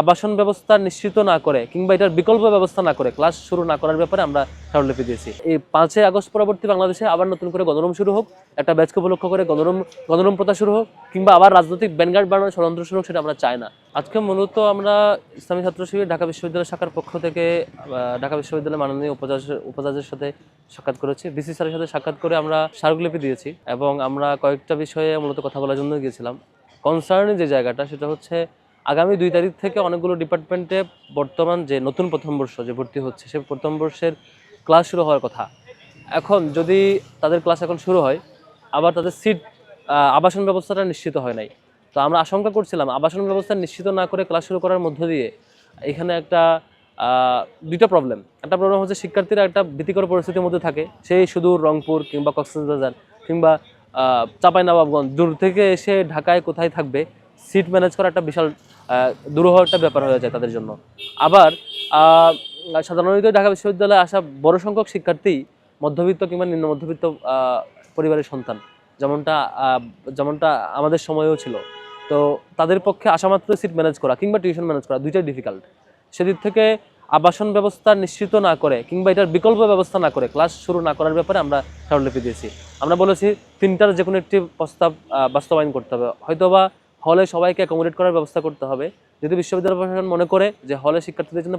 আবাসন ব্যবস্থা নিশ্চিত না করে কিংবা এটার বিকল্প ব্যবস্থা না করে ক্লাস শুরু না করার ব্যাপারে আমরা স্মারকলিপি দিয়েছি। এই 5ই আগস্ট পরবর্তী বাংলাদেশে আবার নতুন করে গণরুম শুরু হোক, একটা ব্যাচকে উপলক্ষ করে গণরুম প্রথা শুরু হোক, কিংবা আবার রাজনৈতিক ব্যানগার্ড বানানোর ষড়যন্ত্র শুরু হোক, সেটা আমরা চাই না। আজকে মূলত আমরা ইসলামী ছাত্র শিবির ঢাকা বিশ্ববিদ্যালয় শাখার পক্ষ থেকে ঢাকা বিশ্ববিদ্যালয়ের মাননীয় উপাচার্যের সাথে সাক্ষাৎ করেছি। ভিসি স্যারের সাথে সাক্ষাৎ করে আমরা স্মারকলিপি দিয়েছি এবং আমরা কয়েকটা বিষয়ে মূলত কথা বলার জন্য গিয়েছিলাম। কনসার্ন যে জায়গাটা সেটা হচ্ছে আগামী 2 তারিখ থেকে অনেকগুলো ডিপার্টমেন্টে বর্তমান যে নতুন প্রথম বর্ষ যে ভর্তি হচ্ছে সে প্রথম বর্ষের ক্লাস শুরু হওয়ার কথা। এখন যদি তাদের ক্লাস এখন শুরু হয়, আবার তাদের সিট আবাসন ব্যবস্থাটা নিশ্চিত হয় নাই। তো আমরা আশঙ্কা করছিলাম আবাসন ব্যবস্থা নিশ্চিত না করে ক্লাস শুরু করার মধ্য দিয়ে এখানে একটা দুইটা প্রবলেম। একটা প্রবলেম হচ্ছে শিক্ষার্থীরা একটা ভীতিকর পরিস্থিতির মধ্যে থাকে, সেই সুদূর রংপুর কিংবা কক্সবাজার কিংবা চাঁপাইনবাবগঞ্জ দূর থেকে এসে ঢাকায় কোথায় থাকবে, সিট ম্যানেজ করা একটা বিশাল দুরূহ একটা ব্যাপার হয়ে যায় তাদের জন্য। আবার সাধারণত ঢাকা বিশ্ববিদ্যালয়ে আসা বড় সংখ্যক শিক্ষার্থী মধ্যবিত্ত কিংবা নিম্ন মধ্যবিত্ত পরিবারের সন্তান, যেমনটা আমাদের সময়েও ছিল। তো তাদের পক্ষে আসামাত্র সিট ম্যানেজ করা কিংবা টিউশন ম্যানেজ করা দুইটাই ডিফিকাল্ট। সেদিক থেকে আবাসন ব্যবস্থা নিশ্চিত না করে কিংবা এটার বিকল্প ব্যবস্থা না করে ক্লাস শুরু না করার ব্যাপারে আমরা স্মারকলিপি দিয়েছি। আমরা বলেছি 3টার যে কোনো একটি প্রস্তাব বাস্তবায়ন করতে হবে। হয়তোবা হলে সবাইকে অ্যাকোমোডেট করার ব্যবস্থা করতে হবে। যদি বিশ্ববিদ্যালয় প্রশাসন মনে করে যে হলে শিক্ষার্থীদের জন্য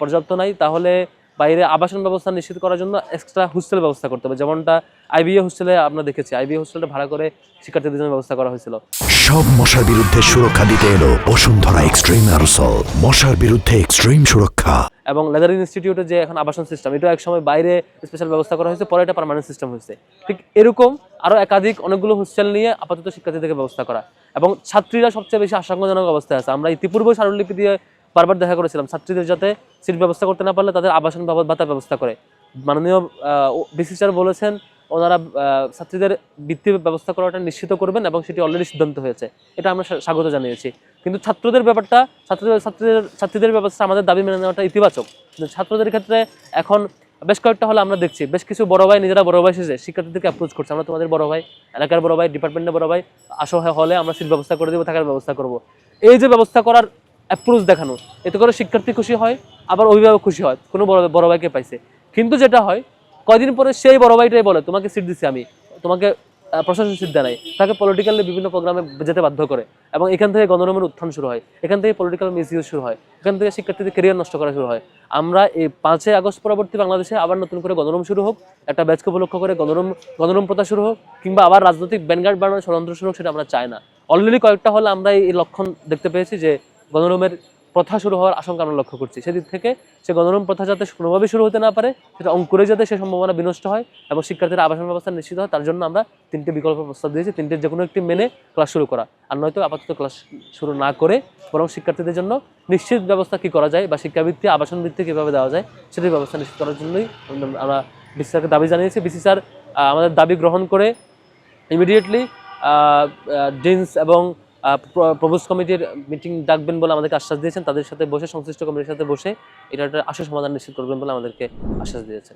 পর্যাপ্ত নাই, তাহলে বাইরে আবাসন ব্যবস্থা নিশ্চিত করার জন্য এক্সট্রা হোস্টেল ব্যবস্থা করতে হবে। যেমনটা আইবিএ হোস্টেলে আমরা দেখেছি, আইবিএ হোস্টেলটা ভাড়া করে শিক্ষার্থীদের জন্য ব্যবস্থা করা হয়েছিল। সব মশার বিরুদ্ধে সুরক্ষা দিতে এলো বসুন্ধরা এক্সট্রিম অ্যারোসল, মশার বিরুদ্ধে এক্সট্রিম সুরক্ষা। এবং লেদার ইনস্টিটিউটে যে এখন আবাসন সিস্টেম, এটা এক সময় বাইরে স্পেশাল ব্যবস্থা করা হয়েছে, পরে এটা পার্মানেন্ট সিস্টেম হয়েছে। ঠিক এরকম আরও একাধিক অনেকগুলো হোস্টেল নিয়ে আপাতত শিক্ষার্থীদেরকে ব্যবস্থা করা। এবং ছাত্রীরা সবচেয়ে বেশি আশঙ্কাজনক অবস্থায় আছে। আমরা ইতিপূর্বে স্মারকলিপি দিয়ে বারবার দেখা করেছিলাম ছাত্রীদের যাতে সিট ব্যবস্থা করতে না পারলে তাদের আবাসন বাবদ ভাতার ব্যবস্থা করে। মাননীয় ভিসি স্যার বলেছেন ওনারা ছাত্রীদের বৃত্তি ব্যবস্থা করাটা নিশ্চিত করবেন এবং সেটি অলরেডি সিদ্ধান্ত হয়েছে। এটা আমরা স্বাগত জানিয়েছি। কিন্তু ছাত্রদের ব্যাপারটা ছাত্রীদের ব্যবস্থা আমাদের দাবি মেনে নেওয়াটা ইতিবাচক। কিন্তু ছাত্রদের ক্ষেত্রে এখন বেশ কয়েকটা হলে আমরা দেখছি বেশ কিছু বড় ভাই নিজেরা বড় ভাই শেষে শিক্ষার্থীদেরকে অ্যাপ্রোচ করছে, আমরা তোমাদের বড় ভাই, এলাকার বড় ভাই, ডিপার্টমেন্টের বড় ভাই, আসো হলে আমরা সিট ব্যবস্থা করে দেবো, থাকার ব্যবস্থা করব। এই যে ব্যবস্থা করার অ্যাপ্রোচ দেখানো, এতে করে শিক্ষার্থী খুশি হয়, আবার অভিভাবক খুশি হয়, কোনো বড় ভাইকে পাইছে। কিন্তু যেটা হয় কয়দিন পরে সেই বড় ভাইটাই বলে তোমাকে সিট দিচ্ছি আমি, তোমাকে প্রশাসন সিট দেয় নাই, তাকে পলিটিক্যালি বিভিন্ন প্রোগ্রামে যেতে বাধ্য করে। এবং এখান থেকে গণরুমের উত্থান শুরু হয়, এখান থেকে পলিটিক্যাল মিসইউজ শুরু হয়, এখান থেকে শিক্ষার্থীদের ক্যারিয়ার নষ্ট করা শুরু হয়। আমরা এই 5ই আগস্ট পরবর্তী বাংলাদেশে আবার নতুন করে গণরুম শুরু হোক, একটা ব্যাচকে উপলক্ষ করে গণরুম প্রথা শুরু হোক, কিংবা আবার রাজনৈতিক ব্যানগার্ড বানানোর ষড়যন্ত্র শুরু হোক, সেটা আমরা চাই না। অলরেডি কয়েকটা হলে আমরা এই লক্ষণ দেখতে পেয়েছি যে গণরুমের প্রথা শুরু হওয়ার আশঙ্কা আমরা লক্ষ্য করছি। সেদিক থেকে সে গণরুম প্রথা যাতে কোনোভাবেই শুরু হতে না পারে, সেটা অঙ্কুরে যাতে সে সম্ভাবনা বিনষ্ট হয় এবং শিক্ষার্থীরা আবাসন ব্যবস্থা নিশ্চিত হয়, তার জন্য আমরা 3টে বিকল্প প্রস্তাব দিয়েছি। 3টের যে কোনো একটি মেনে ক্লাস শুরু করা, আর নয়তো আপাতত ক্লাস শুরু না করে বরং শিক্ষার্থীদের জন্য নিশ্চিত ব্যবস্থা কী করা যায় বা শিক্ষাবৃত্তি আবাসন বৃত্তি কীভাবে দেওয়া যায় সেটির ব্যবস্থা নিশ্চিত করার জন্যই আমরা বিসি স্যারকে দাবি জানিয়েছি। বিসি স্যার আমাদের দাবি গ্রহণ করে ইমিডিয়েটলি ডিনস এবং প্রভোস্ট কমিটির মিটিং ডাকবেন বলে আমাদেরকে আশ্বাস দিয়েছেন। তাদের সাথে বসে সংশ্লিষ্ট কমিটির সাথে বসে এটা একটা আশু সমাধান নিশ্চিত করবেন বলে আমাদেরকে আশ্বাস দিয়েছেন।